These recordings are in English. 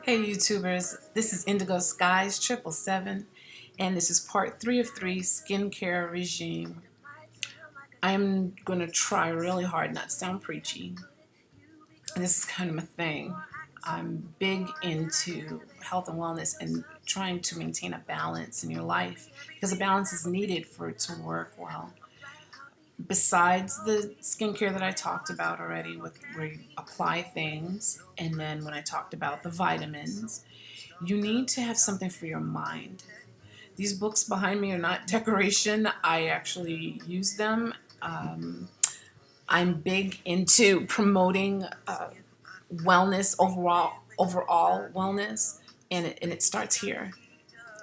Hey YouTubers, this is Indigo Skies 777 and this is part 3 of 3 skincare regime. I'm going to try really hard not to sound preachy, and this is kind of my thing. I'm big into health and wellness and trying to maintain a balance in your life because a balance is needed for it to work well. Besides the skincare that I talked about already, with where you apply things, and then when I talked about the vitamins, you need to have something for your mind. These books behind me are not decoration. I actually use them. Um, I'm big into promoting wellness, overall wellness, and it starts here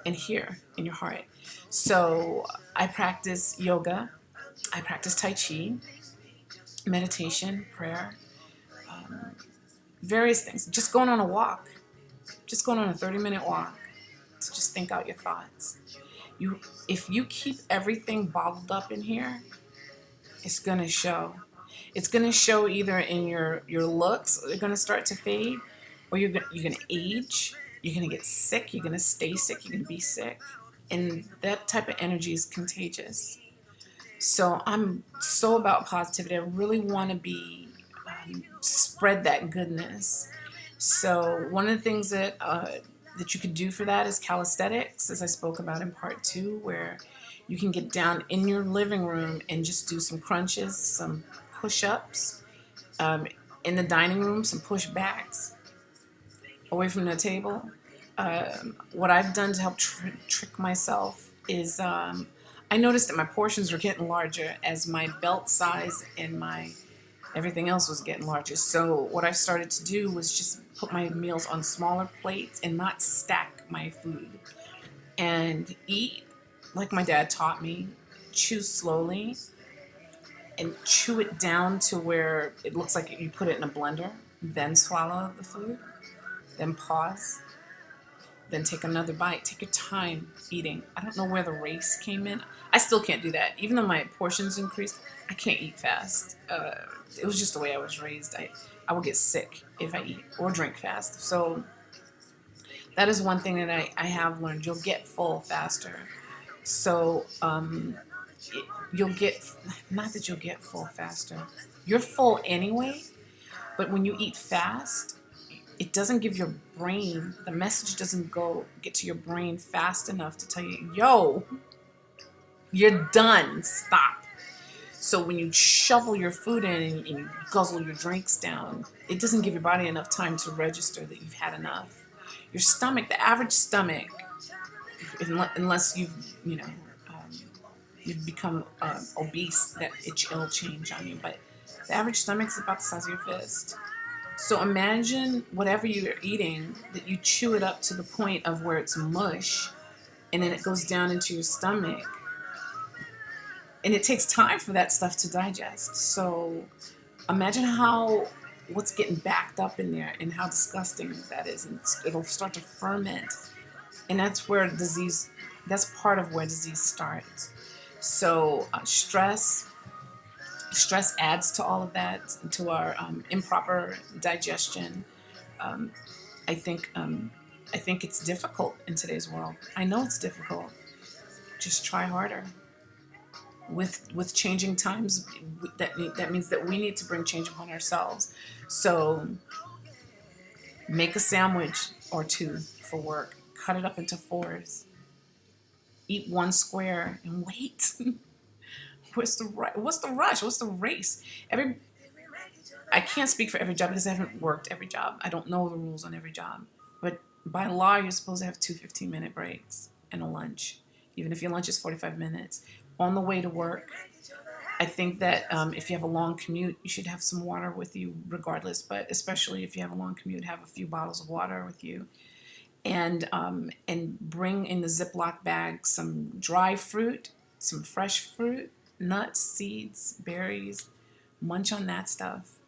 and here in your heart. So I practice yoga, I practice Tai Chi, meditation, prayer, various things. Just going on a walk, just going on a 30-minute walk to just think out your thoughts. If you keep everything bottled up in here, it's gonna show. It's gonna show either in your looks, they're gonna start to fade, or you're gonna age, you're gonna get sick, you're gonna stay sick, you're gonna be sick. And that type of energy is contagious. So I'm so about positivity. I really want to be spread that goodness. So one of the things that you could do for that is calisthenics, as I spoke about in part 2, where you can get down in your living room and just do some crunches, some push-ups. In the dining room, some push-backs away from the table. What I've done to help trick myself is I noticed that my portions were getting larger as my belt size and my everything else was getting larger. So what I started to do was just put my meals on smaller plates and not stack my food. And eat like my dad taught me. Chew slowly and chew it down to where it looks like you put it in a blender. Then swallow the food. Then pause. Then take another bite. Take your time eating. I don't know where the race came in. I still can't do that. Even though my portions increased, I can't eat fast. It was just the way I was raised. I will get sick if I eat or drink fast. So that is one thing that I have learned. You'll get full faster. So you'll get, not that you'll get full faster. You're full anyway, but when you eat fast, it doesn't give your brain, the message doesn't get to your brain fast enough to tell you, yo, you're done, stop. So when you shovel your food in and you guzzle your drinks down, it doesn't give your body enough time to register that you've had enough. Your stomach, the average stomach, unless you've become obese, that it'll change on you, but the average stomach is about the size of your fist. So imagine whatever you're eating, that you chew it up to the point of where it's mush, and then it goes down into your stomach. And it takes time for that stuff to digest. So imagine what's getting backed up in there and how disgusting that is. And it'll start to ferment. And that's part of where disease starts. So stress adds to all of that, to our improper digestion. Um, I think it's difficult in today's world. I know it's difficult. Just try harder. With changing times, that means that we need to bring change upon ourselves. So make a sandwich or two for work. Cut it up into 4s. Eat 1 square and wait. What's the rush? What's the race? I can't speak for every job because I haven't worked every job. I don't know the rules on every job. But by law, you're supposed to have 2 15-minute breaks and a lunch, even if your lunch is 45 minutes. On the way to work, I think that if you have a long commute, you should have some water with you regardless, but especially if you have a long commute, have a few bottles of water with you. And bring in the Ziploc bag some dry fruit, some fresh fruit, nuts, seeds, berries. Munch on that stuff.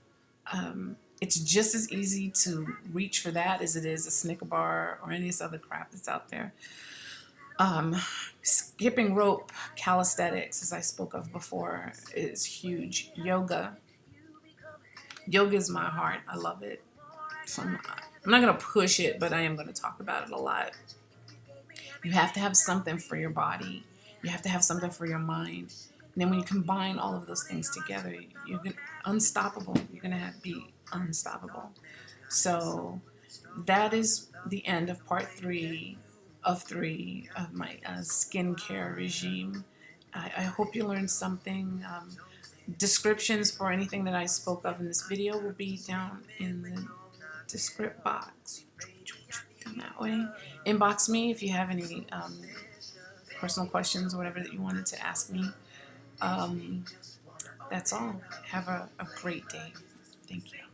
It's just as easy to reach for that as it is a Snicker bar or any of this other crap that's out there. Skipping rope, calisthenics, as I spoke of before, is huge. Yoga is my heart. I love it. I'm not going to push it, but I am going to talk about it a lot. You have to have something for your body. You have to have something for your mind. And then when you combine all of those things together, you're unstoppable. You're going to be unstoppable. So that is the end of part 3 of my skincare regime. I hope you learned something. Descriptions for anything that I spoke of in this video will be down in the descript box. Down that way. Inbox me if you have any personal questions or whatever that you wanted to ask me. That's all. Have a great day. Thank you.